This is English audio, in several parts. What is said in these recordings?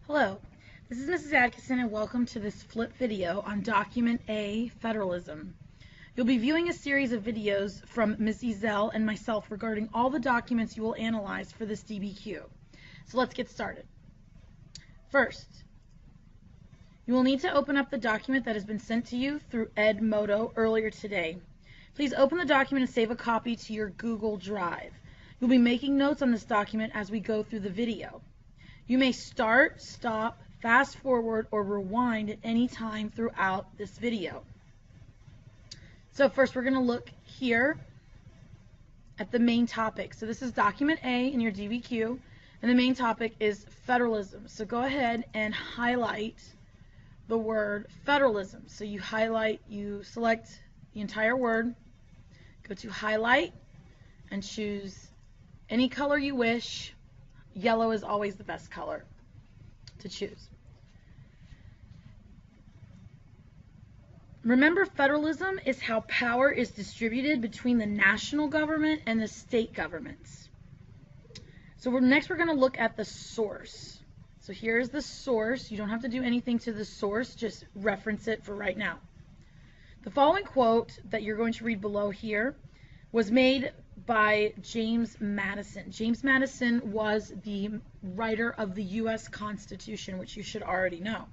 Hello, this is Mrs. Atkinson and welcome to this flip video on Document A, Federalism. You'll be viewing a series of videos from Ms. Ezell and myself regarding all the documents you will analyze for this DBQ. So let's get started. First, you will need to open up the document that has been sent to you through Edmodo earlier today. Please open the document and save a copy to your Google Drive. You'll be making notes on this document as we go through the video. You may start, stop, fast forward, or rewind at any time throughout this video. So first we're going to look here at the main topic. So this is Document A in your DBQ, and the main topic is Federalism. So go ahead and highlight the word Federalism. So you select the entire word, go to Highlight, and choose any color you wish. Yellow is always the best color to choose. Remember, federalism is how power is distributed between the national government and the state governments. So next we're going to look at the source. So here's the source. You don't have to do anything to the source, just reference it for right now. The following quote that you're going to read below here was made by James Madison. James Madison was the writer of the U.S. Constitution, which you should already know.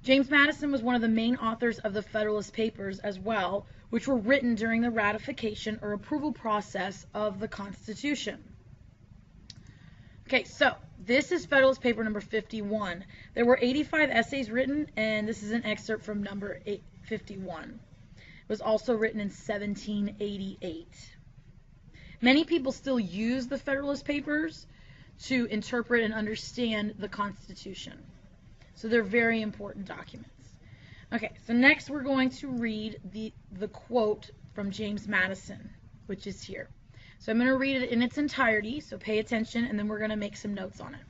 James Madison was one of the main authors of the Federalist Papers as well, which were written during the ratification or approval process of the Constitution. Okay, so this is Federalist Paper number 51. There were 85 essays written, and this is an excerpt from number 51. It was also written in 1788. Many people still use the Federalist Papers to interpret and understand the Constitution. So they're very important documents. Okay, so next we're going to read the quote from James Madison, which is here. So I'm going to read it in its entirety, so pay attention, and then we're going to make some notes on it.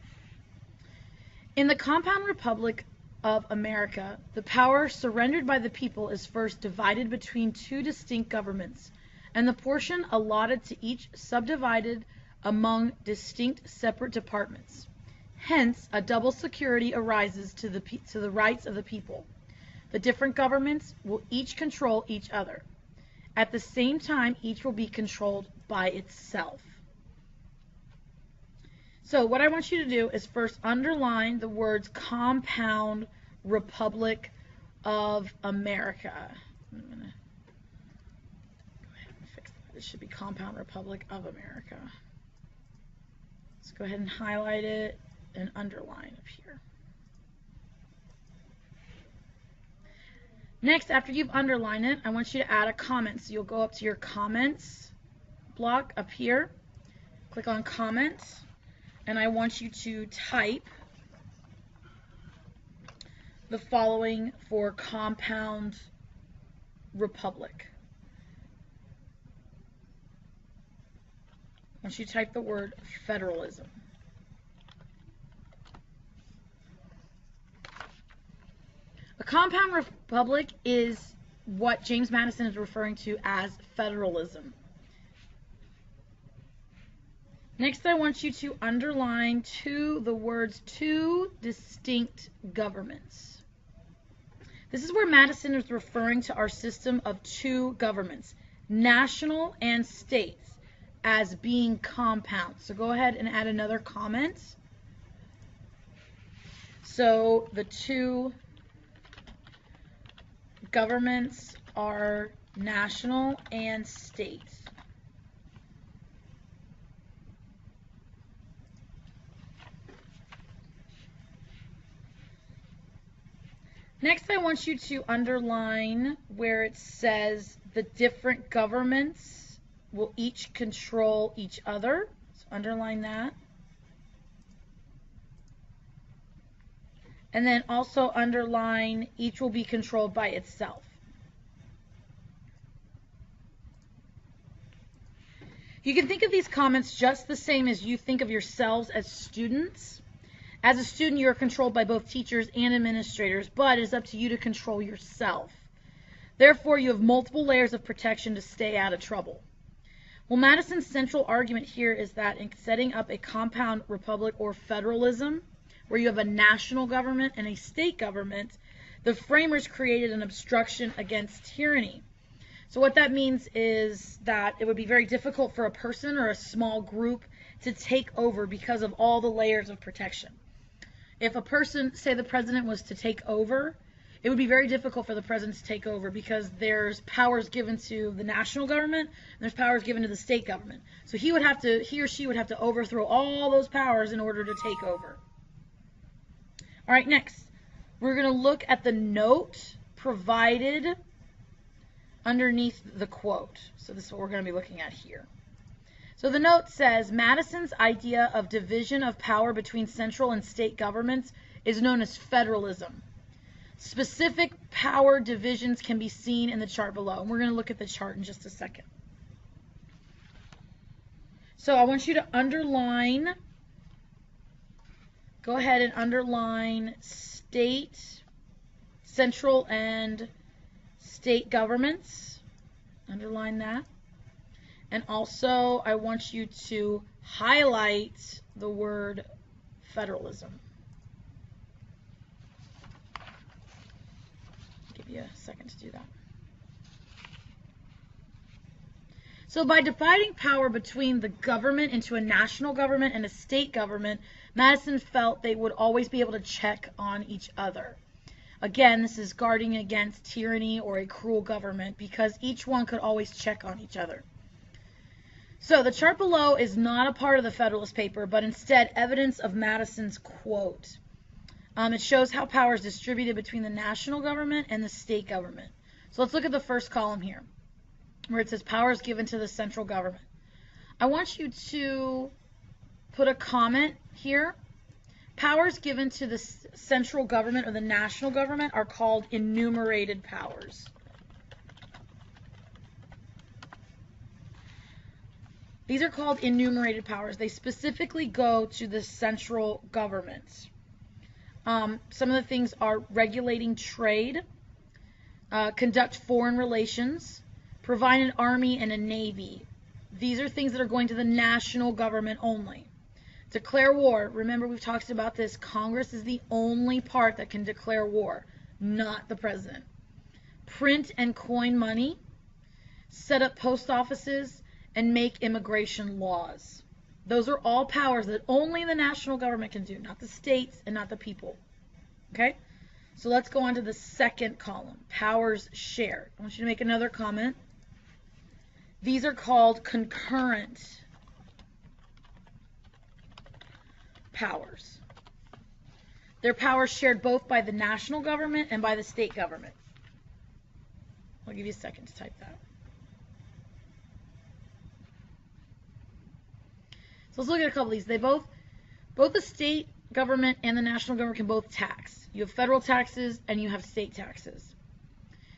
In the compound republic of America, the power surrendered by the people is first divided between two distinct governments, and the portion allotted to each subdivided among distinct separate departments. Hence, a double security arises to the rights of the people. The different governments will each control each other. At the same time, each will be controlled by itself. So what I want you to do is first underline the words Compound Republic of America. I'm going to It should be Compound Republic of America. Let's go ahead and highlight it and underline up here. Next, after you've underlined it, I want you to add a comment. So you'll go up to your comments block up here, click on comments, and I want you to type the following for Compound Republic. Once you type the word federalism. A compound republic is what James Madison is referring to as federalism. Next, I want you to underline the words two distinct governments. This is where Madison is referring to our system of two governments, national and states, as being compound. So go ahead and add another comment. So the two governments are national and state. Next, I want you to underline where it says the different governments will each control each other. So underline that. And then also underline each will be controlled by itself. You can think of these comments just the same as you think of yourselves as students. As a student, you are controlled by both teachers and administrators, but it is up to you to control yourself. Therefore, you have multiple layers of protection to stay out of trouble. Well, Madison's central argument here is that in setting up a compound republic or federalism, where you have a national government and a state government, the framers created an obstruction against tyranny. So what that means is that it would be very difficult for a person or a small group to take over because of all the layers of protection. If a person, say the president, was to take over, it would be very difficult for the president to take over because there's powers given to the national government and there's powers given to the state government. So he or she would have to overthrow all those powers in order to take over. All right, next, we're going to look at the note provided underneath the quote. So this is what we're going to be looking at here. So the note says, Madison's idea of division of power between central and state governments is known as federalism. Specific power divisions can be seen in the chart below. And we're going to look at the chart in just a second. So I want you to underline, go ahead and underline state, central, and state governments. Underline that. And also, I want you to highlight the word federalism. Give you a second to do that. So by dividing power between the government into a national government and a state government, Madison felt they would always be able to check on each other. Again, this is guarding against tyranny or a cruel government because each one could always check on each other. So the chart below is not a part of the Federalist Paper, but instead evidence of Madison's quote. It shows how power is distributed between the national government and the state government. So let's look at the first column here, where it says power is given to the central government. I want you to put a comment here. Powers given to the central government or the national government are called enumerated powers. These are called enumerated powers. They specifically go to the central government. Some of the things are regulating trade, conduct foreign relations, provide an army and a navy. These are things that are going to the national government only. Declare war. Remember, we've talked about this. Congress is the only part that can declare war, not the president. Print and coin money, set up post offices, and make immigration laws. Those are all powers that only the national government can do, not the states and not the people. Okay? So let's go on to the second column, powers shared. I want you to make another comment. These are called concurrent powers. They're powers shared both by the national government and by the state government. I'll give you a second to type that. So let's look at a couple of these. They both the state government and the national government can both tax. You have federal taxes and you have state taxes.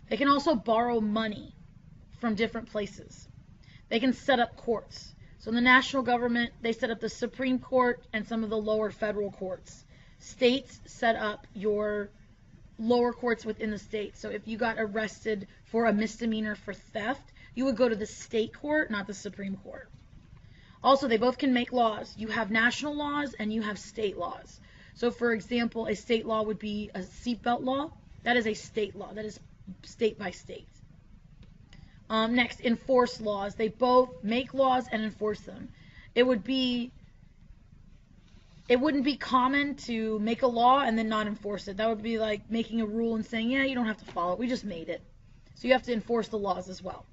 They can also borrow money from different places. They can set up courts. So in the national government, they set up the Supreme Court and some of the lower federal courts. States set up your lower courts within the state. So if you got arrested for a misdemeanor for theft, you would go to the state court, not the Supreme Court. Also, they both can make laws. You have national laws and you have state laws. So, for example, a state law would be a seatbelt law. That is a state law. That is state by state. Next, enforce laws. They both make laws and enforce them. It wouldn't be common to make a law and then not enforce it. That would be like making a rule and saying, yeah, you don't have to follow it. We just made it. So you have to enforce the laws as well.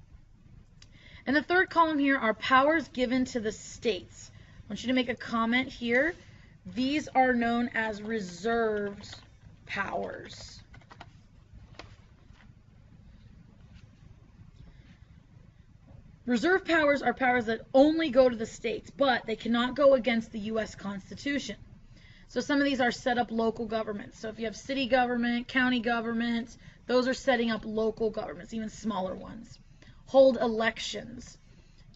And the third column here are powers given to the states. I want you to make a comment here. These are known as reserved powers. Reserve powers are powers that only go to the states, but they cannot go against the U.S. Constitution. So some of these are set up local governments. So if you have city government, county government, those are setting up local governments, even smaller ones. Hold elections.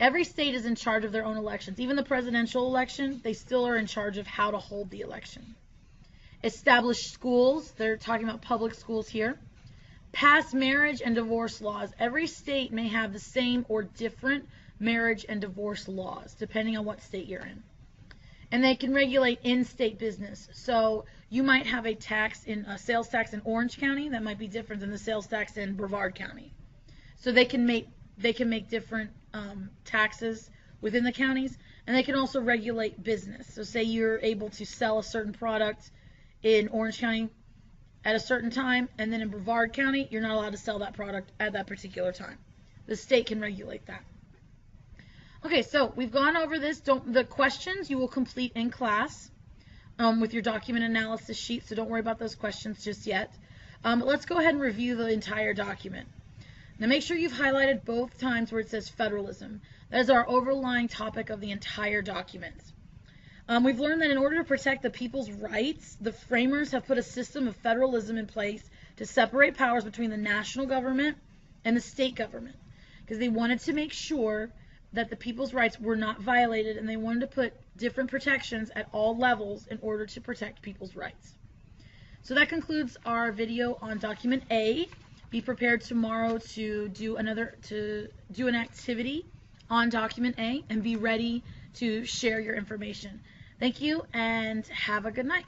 Every state is in charge of their own elections. Even the presidential election, they still are in charge of how to hold the election. Establish schools. They're talking about public schools here. Pass marriage and divorce laws. Every state may have the same or different marriage and divorce laws, depending on what state you're in. And they can regulate in-state business. So you might have a sales tax in Orange County that might be different than the sales tax in Brevard County. So they can make different taxes within the counties, and they can also regulate business. So say you're able to sell a certain product in Orange County at a certain time, and then in Brevard County, you're not allowed to sell that product at that particular time. The state can regulate that. Okay, so we've gone over this. The questions you will complete in class with your document analysis sheet, so don't worry about those questions just yet. But let's go ahead and review the entire document. Now make sure you've highlighted both times where it says federalism. That is our overlying topic of the entire document. We've learned that in order to protect the people's rights, the framers have put a system of federalism in place to separate powers between the national government and the state government, because they wanted to make sure that the people's rights were not violated, and they wanted to put different protections at all levels in order to protect people's rights. So that concludes our video on document A. Be prepared tomorrow to do an activity on document A, and be ready to share your information. Thank you, and have a good night.